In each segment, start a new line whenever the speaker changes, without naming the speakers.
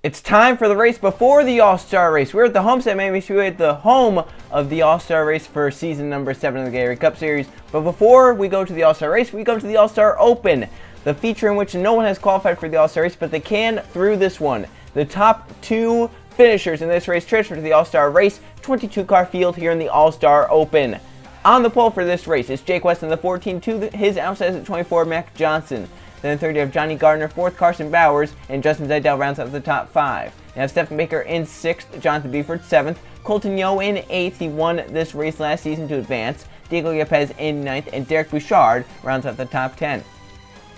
It's time for the race before the All-Star race. We're at the Homestead Miami Speedway, at the home of the All-Star race for season number 7 of the Gatorade Cup Series. But before we go to the All-Star race, we go to the All-Star Open, the feature in which no one has qualified for the All-Star race, but they can through this one. The top 2 finishers in this race transfer to the All-Star race, 22-car field here in the All-Star Open. On the pole for this race is Jake West in the 14, to his outside is at 24, Mac Johnson. Then in third, you have Johnny Gardner, 4th, Carson Bowers, and Justin Zidell rounds out the top 5. You have Stephen Baker in 6th, Jonathan Beeford 7th, Colton Yo in 8th, he won this race last season to advance, Diego Yepez in 9th, and Derek Bouchard rounds out the top 10.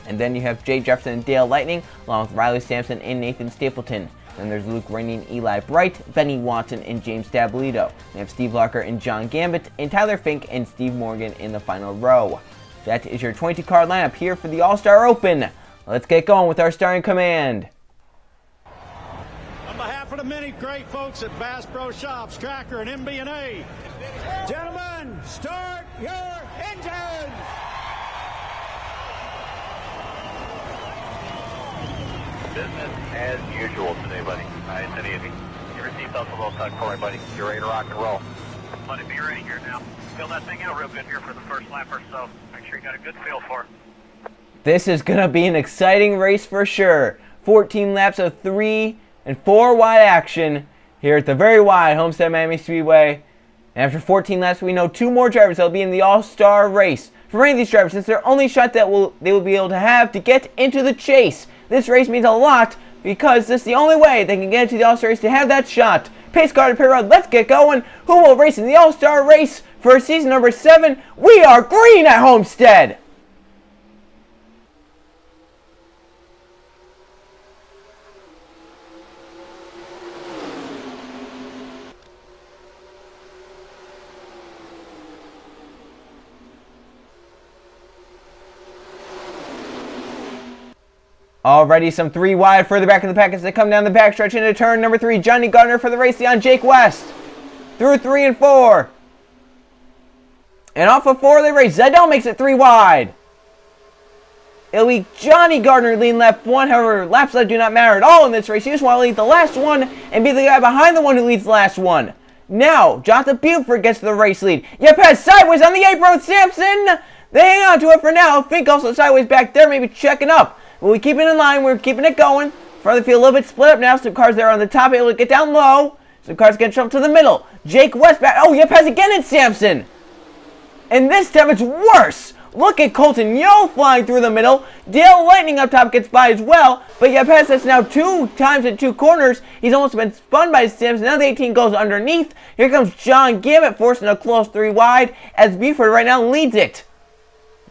And then you have Jay Jefferson and Dale Lightning, along with Riley Sampson and Nathan Stapleton. Then there's Luke Rainey and Eli Bright, Benny Watson and James Dabolito. You have Steve Larker and John Gambit, and Tyler Fink and Steve Morgan in the final row. That is your 22-car lineup here for the All-Star Open. Let's get going with our starting command.
On behalf of the many great folks at Bass Pro Shops, Tracker, and MB&A, gentlemen, start your engines!
Business as usual today, buddy. Nice and easy. Your seatbelt's a little tucked forward, buddy. You're ready to rock and roll. Buddy, be ready here now. Feel that thing out real good here for the first lap or so. Make sure you got a good feel for it.
This is going to be an exciting race for sure. 14 laps of 3 and 4 wide action here at the very wide Homestead Miami Speedway. And after 14 laps, we know 2 more drivers that will be in the All-Star race. For many of these drivers, it's their only shot that they will be able to have to get into the chase. This race means a lot because this is the only way they can get into the All-Star race to have that shot. Pace car to pit road, let's get going. Who will race in the All-Star race for season number 7? We are green at Homestead. Already some 3 wide further back in the pack as they come down the backstretch into turn number 3. Johnny Gardner for the race on Jake West. Through 3 and 4. And off of 4 they race. Zidell makes it 3 wide. It'll be Johnny Gardner leading lap 1. However, laps left do not matter at all in this race. You just want to lead the last one and be the guy behind the one who leads the last one. Now, Jonathan Buford gets the race lead. Yepez sideways on the apron with Sampson. They hang on to it for now. Fink also sideways back there, maybe checking up. But we keep it in line. We're keeping it going. Front of the field a little bit split up now. Some cars there on the top able to get down low. Some cars get shoved to the middle. Jake West back. Oh, Yepez again and Sampson. And this time it's worse. Look at Colton Yo flying through the middle. Dale Lightning up top gets by as well. But Yepez has now 2 times at 2 corners. He's almost been spun by Sampson. Now the 18 goes underneath. Here comes John Gambit forcing a close 3 wide as Buford right now leads it.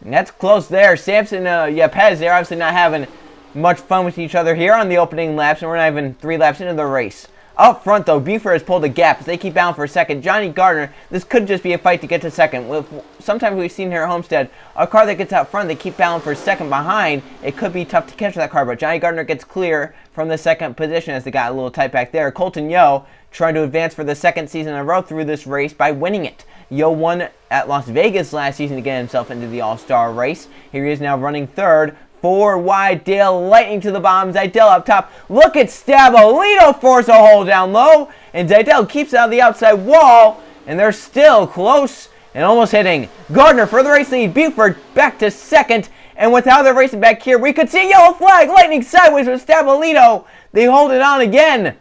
And that's close there. Sampson and Yepez, they're obviously not having much fun with each other here on the opening laps, and we're not even 3 laps into the race. Up front, though, Buford has pulled a gap as they keep down for a second. Johnny Gardner, this could just be a fight to get to second. Sometimes we've seen here at Homestead, a car that gets out front, they keep battling for a second behind. It could be tough to catch that car, but Johnny Gardner gets clear from the second position as they got a little tight back there. Colton Yo trying to advance for the 2nd season in a row through this race by winning it. Yo won at Las Vegas last season to get himself into the All-Star race. Here he is now running 3rd. 4 wide, Dale Lightning to the bottom, Zidell up top. Look at Stabolito force a hole down low. And Zidell keeps it out of the outside wall. And they're still close and almost hitting. Gardner for the race lead. Buford back to 2nd. And with how they're racing back here, we could see a yellow flag. Lightning sideways with Stabolito. They hold it on again.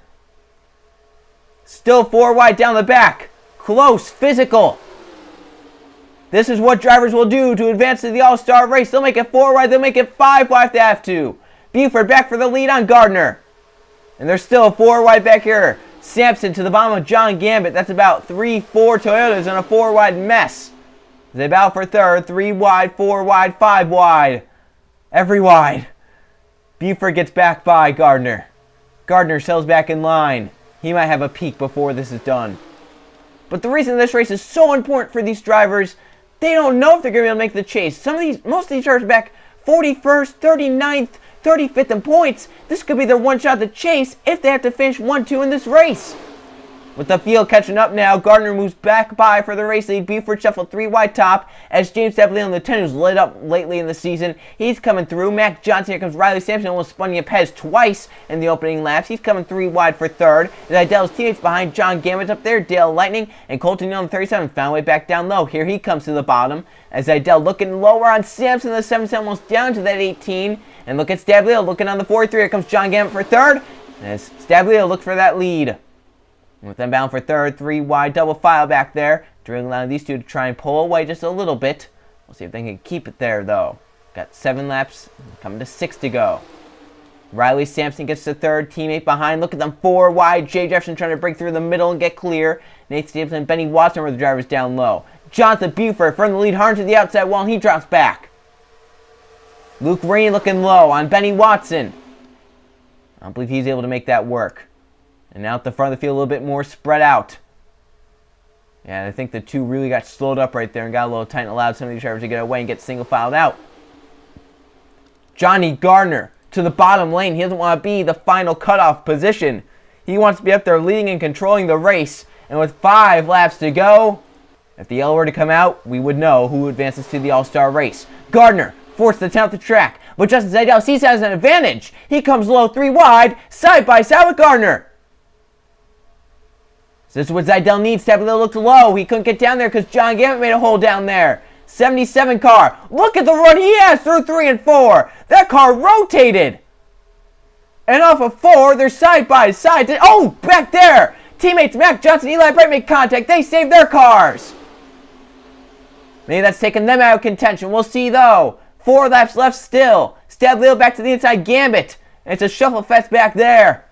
Still 4 wide down the back. Close, physical. This is what drivers will do to advance to the All-Star race. They'll make it 4 wide. They'll make it 5 wide if they have to. Buford back for the lead on Gardner. And there's still 4 wide back here. Sampson to the bottom of John Gambit. That's about 3-4 Toyotas in a 4 wide mess. They battle for 3rd. 3 wide, 4 wide, 5 wide. Every wide. Buford gets back by Gardner. Gardner settles back in line. He might have a peak before this is done. But the reason this race is so important for these drivers, they don't know if they're going to be able to make the chase. Most of these drivers back 41st, 39th, 35th in points. This could be their one shot to chase if they have to finish 1-2 in this race. With the field catching up now, Gardner moves back by for the race lead. Buford shuffled 3 wide top as James Dabley on the 10, who's lit up lately in the season. He's coming through. Mac Johnson, here comes Riley Sampson, almost spun Yepes twice in the opening laps. He's coming 3 wide for third. And Idell's teammates behind John Gammett's up there. Dale Lightning and Colton Young on the 37 found way back down low. Here he comes to the bottom as Idell looking lower on Sampson. The 7 almost down to that 18. And look at Stablio looking on the 43. Here comes John Gammett for third. As Stablio looks for that lead. With them bound for third, 3 wide, double file back there. Drilling down these two to try and pull away just a little bit. We'll see if they can keep it there, though. Got 7 laps, coming to 6 to go. Riley Sampson gets to third, teammate behind. Look at them, 4 wide. Jay Jefferson trying to break through the middle and get clear. Nate Stevenson and Benny Watson were the drivers down low. Jonathan Buford from the lead, hard to the outside wall, and he drops back. Luke Rainey looking low on Benny Watson. I don't believe he's able to make that work. And now at the front of the field, a little bit more spread out. Yeah, I think the two really got slowed up right there and got a little tight and allowed some of these drivers to get away and get single filed out. Johnny Gardner to the bottom lane. He doesn't want to be the final cutoff position. He wants to be up there leading and controlling the race. And with 5 laps to go, if the yellow were to come out, we would know who advances to the All-Star race. Gardner forced to count the track, but Justin Zaidel sees has an advantage. He comes low 3 wide, side by side with Gardner. This is what Zaidel needs. Tablillo looked low. He couldn't get down there because John Gammett made a hole down there. 77 car. Look at the run he has through 3 and 4. That car rotated. And off of 4, they're side by side. Oh, back there. Teammates Mac Johnson and Eli Bright make contact. They saved their cars. Maybe that's taking them out of contention. We'll see, though. 4 laps left still. Stablillo back to the inside. Gambit. And it's a shuffle fest back there.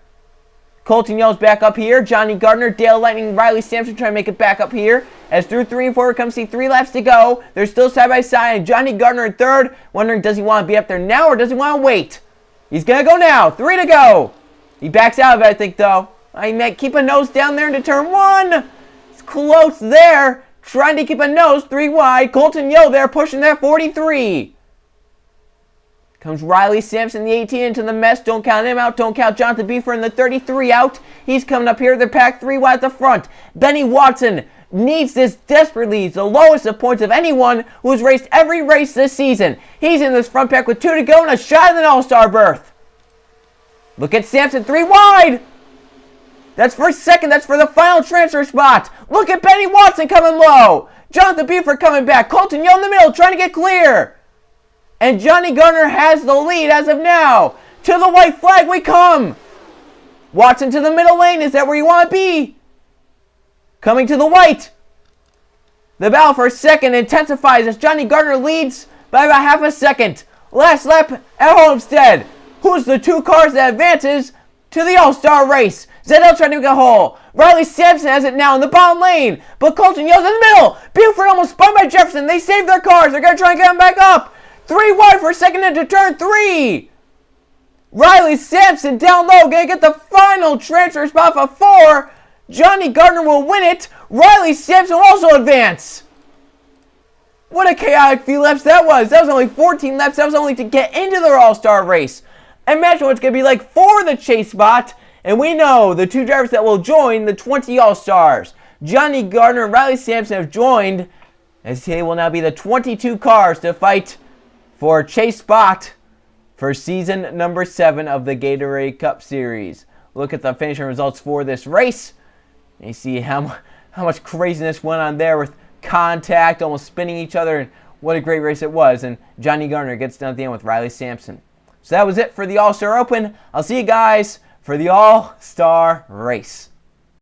Colton Young's back up here. Johnny Gardner, Dale Lightning, Riley Sampson trying to make it back up here. As through 3 and 4 comes 3 laps to go. They're still side by side. And Johnny Gardner in third. Wondering, does he want to be up there now or does he want to wait? He's going to go now. 3 to go. He backs out of it, I think, though. He might keep a nose down there into turn 1. It's close there. Trying to keep a nose 3 wide. Colton Young there pushing that 43. Comes Riley Sampson, the 18 into the mess. Don't count him out. Don't count Jonathan Buford in the 33 out. He's coming up here. They're packed 3 wide at the front. Benny Watson needs this desperately. He's the lowest of points of anyone who's raced every race this season. He's in this front pack with 2 to go and a shot at an All-Star berth. Look at Sampson, 3 wide. That's for second. That's for the final transfer spot. Look at Benny Watson coming low. Jonathan Buford coming back. Colton Young in the middle trying to get clear. And Johnny Gardner has the lead as of now. To the white flag we come. Watson to the middle lane. Is that where you want to be? Coming to the white. The battle for second intensifies as Johnny Gardner leads by about half a second. Last lap at Homestead. Who's the 2 cars that advances to the All-Star race? Zaidel trying to make a hole. Riley Sampson has it now in the bottom lane. But Colton Young's in the middle. Buford almost spun by Jefferson. They saved their cars. They're going to try and get them back up. 3 wide for second into turn 3. Riley Sampson down low. Going to get the final transfer spot for 4. Johnny Gardner will win it. Riley Sampson will also advance. What a chaotic few laps that was. That was only 14 laps. That was only to get into their All-Star race. Imagine what it's going to be like for the chase spot. And we know the 2 drivers that will join the 20 All-Stars. Johnny Gardner and Riley Sampson have joined as they will now be the 22 cars to fight for chase spot for season number 7 of the Gatorade Cup Series. Look at the finishing results for this race. And you see how much craziness went on there with contact, almost spinning each other, and what a great race it was. And Johnny Gardner gets done at the end with Riley Sampson. So that was it for the All-Star Open. I'll see you guys for the All-Star Race.